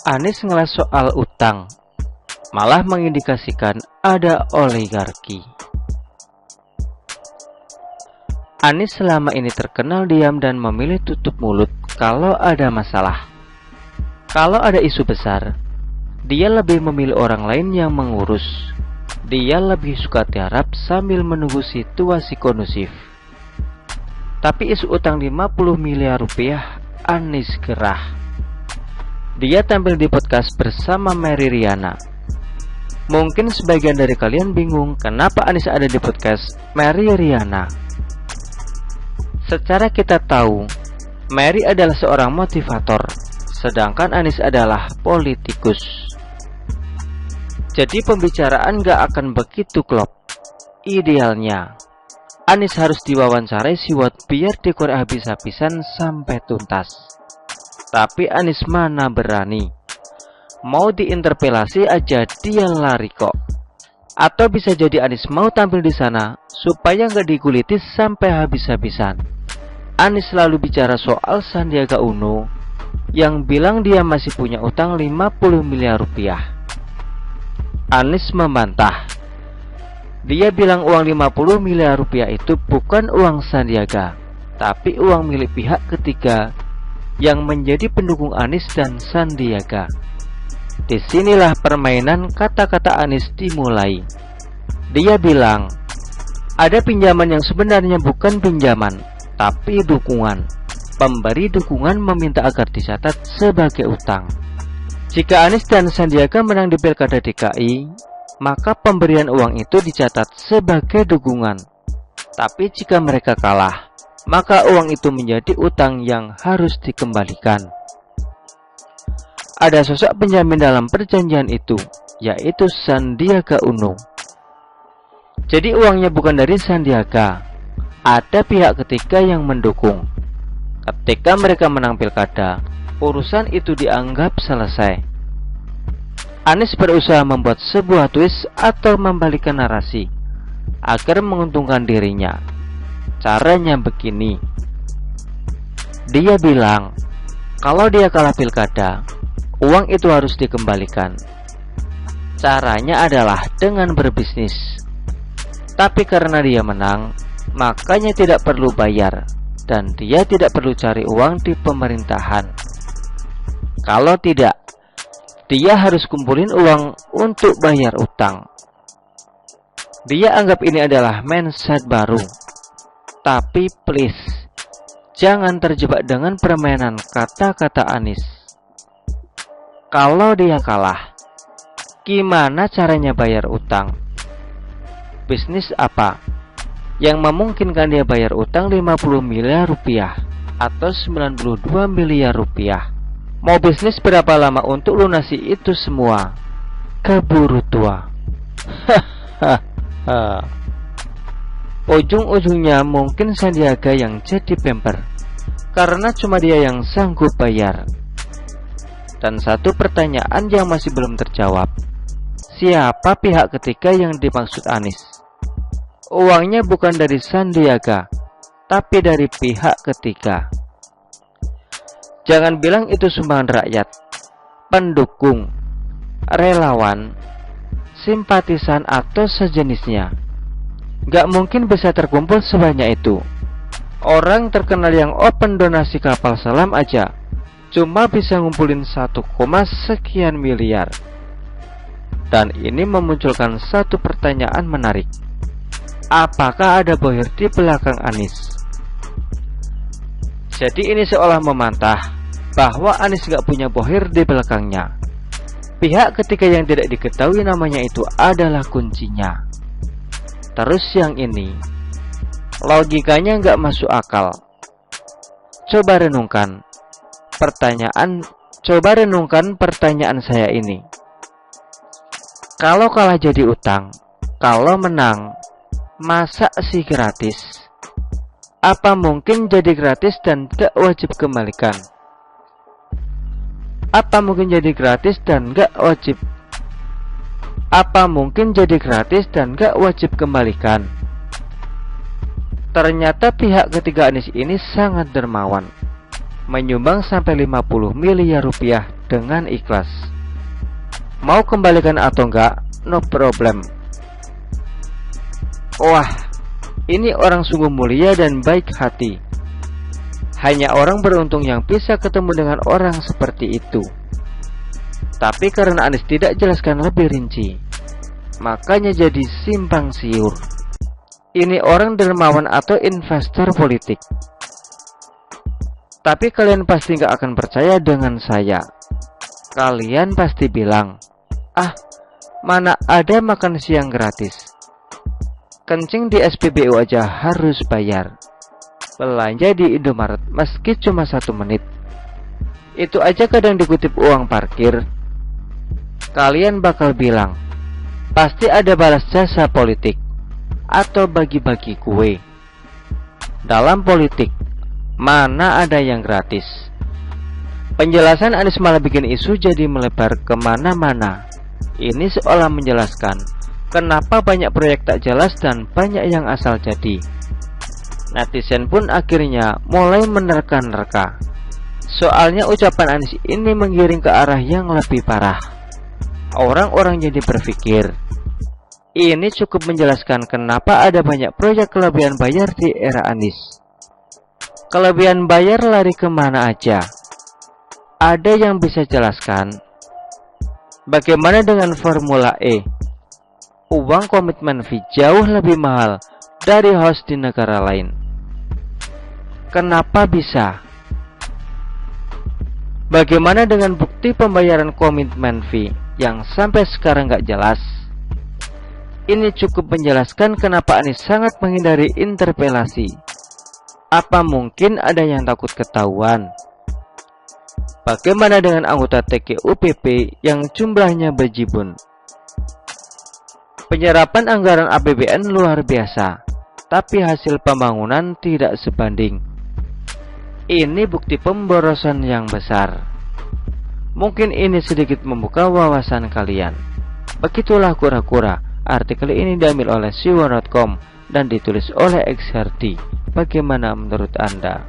Anies ngeles soal utang, malah mengindikasikan ada oligarki. Anies selama ini terkenal diam dan memilih tutup mulut kalau ada masalah. Kalau ada isu besar, dia lebih memilih orang lain yang mengurus. Dia lebih suka tiarap sambil menunggu situasi kondusif. Tapi isu utang 50 miliar rupiah, Anies gerah. Dia tampil di podcast bersama Mary Riana. Mungkin sebagian dari kalian bingung kenapa Anies ada di podcast Mary Riana. Secara kita tahu, Mary adalah seorang motivator, sedangkan Anies adalah politikus. Jadi pembicaraan gak akan begitu klop. Idealnya, Anies harus diwawancarai siwot biar dikorek habis-habisan sampai tuntas. Tapi Anies mana berani. Mau diinterpelasi aja dia lari kok. Atau bisa jadi Anies mau tampil di sana supaya nggak diguliti sampai habis-habisan. Anies selalu bicara soal Sandiaga Uno yang bilang dia masih punya utang 50 miliar rupiah. Anies membantah. Dia bilang uang 50 miliar rupiah itu bukan uang Sandiaga, tapi uang milik pihak ketiga yang menjadi pendukung Anies dan Sandiaga. Disinilah permainan kata-kata Anies dimulai. Dia bilang, ada pinjaman yang sebenarnya bukan pinjaman, tapi dukungan. Pemberi dukungan meminta agar dicatat sebagai utang. Jika Anies dan Sandiaga menang di Pilkada DKI, maka pemberian uang itu dicatat sebagai dukungan. Tapi jika mereka kalah, maka uang itu menjadi utang yang harus dikembalikan. Ada sosok penjamin dalam perjanjian itu, yaitu Sandiaga Uno. Jadi uangnya bukan dari Sandiaga, ada pihak ketiga yang mendukung. Ketika mereka menang pilkada, urusan itu dianggap selesai. Anies berusaha membuat sebuah twist atau membalikkan narasi agar menguntungkan dirinya. Caranya begini. Dia bilang, kalau dia kalah pilkada, uang itu harus dikembalikan. Caranya adalah dengan berbisnis. Tapi karena dia menang, makanya tidak perlu bayar, dan dia tidak perlu cari uang di pemerintahan. Kalau tidak, dia harus kumpulin uang untuk bayar utang. Dia anggap ini adalah mindset baru. Tapi please, jangan terjebak dengan permainan kata-kata Anies. Kalau dia kalah, gimana caranya bayar utang? Bisnis apa yang memungkinkan dia bayar utang 50 miliar rupiah atau 92 miliar rupiah? Mau bisnis berapa lama untuk lunasi itu semua? Keburu tua. Hahaha. Ujung-ujungnya mungkin Sandiaga yang jadi bemper, karena cuma dia yang sanggup bayar. Dan satu pertanyaan yang masih belum terjawab, siapa pihak ketiga yang dimaksud Anies? Uangnya bukan dari Sandiaga, tapi dari pihak ketiga. Jangan bilang itu sumbangan rakyat, pendukung, relawan, simpatisan atau sejenisnya. Gak mungkin bisa terkumpul sebanyak itu. Orang terkenal yang open donasi kapal selam aja cuma bisa ngumpulin 1, sekian miliar. Dan ini memunculkan satu pertanyaan menarik. Apakah ada bohir di belakang Anies? Jadi ini seolah memantah bahwa Anies gak punya bohir di belakangnya. Pihak ketiga yang tidak diketahui namanya itu adalah kuncinya. Terus yang ini, logikanya nggak masuk akal. Coba renungkan pertanyaan saya ini. Kalau kalah jadi utang, kalau menang, masa sih gratis? Apa mungkin jadi gratis dan gak wajib kembalikan? Apa mungkin jadi gratis dan gak wajib? Apa mungkin jadi gratis dan gak wajib kembalikan? Ternyata pihak ketiga Anies ini sangat dermawan, menyumbang sampai 50 miliar rupiah dengan ikhlas. Mau kembalikan atau enggak, no problem. Wah, ini orang sungguh mulia dan baik hati. Hanya orang beruntung yang bisa ketemu dengan orang seperti itu. Tapi karena Anies tidak jelaskan lebih rinci, makanya jadi simpang siur. Ini orang dermawan atau investor politik. Tapi kalian pasti gak akan percaya dengan saya. Kalian pasti bilang, ah, mana ada makan siang gratis. Kencing di SPBU aja harus bayar. Belanja di Indomaret meski cuma 1 menit, itu aja kadang dikutip uang parkir. Kalian bakal bilang, pasti ada balas jasa politik atau bagi-bagi kue. Dalam politik, mana ada yang gratis? Penjelasan Anies malah bikin isu jadi melebar kemana-mana. Ini seolah menjelaskan kenapa banyak proyek tak jelas dan banyak yang asal jadi. Netizen pun akhirnya mulai menerka-nerka. Soalnya ucapan Anies ini menggiring ke arah yang lebih parah. Orang-orang jadi berpikir, ini cukup menjelaskan kenapa ada banyak proyek kelebihan bayar di era Anies. Kelebihan bayar lari kemana aja? Ada yang bisa jelaskan? Bagaimana dengan Formula E? Uang komitmen fee jauh lebih mahal dari host di negara lain. Kenapa bisa? Bagaimana dengan bukti pembayaran komitmen fee yang sampai sekarang gak jelas? Ini cukup menjelaskan kenapa Anies sangat menghindari interpelasi. Apa mungkin ada yang takut ketahuan? Bagaimana dengan anggota TGUPP yang jumlahnya berjibun? Penyerapan anggaran APBN luar biasa, tapi hasil pembangunan tidak sebanding. Ini bukti pemborosan yang besar. Mungkin ini sedikit membuka wawasan kalian. Begitulah kura-kura. Artikel ini diambil oleh siwon.com dan ditulis oleh XRD. Bagaimana menurut Anda?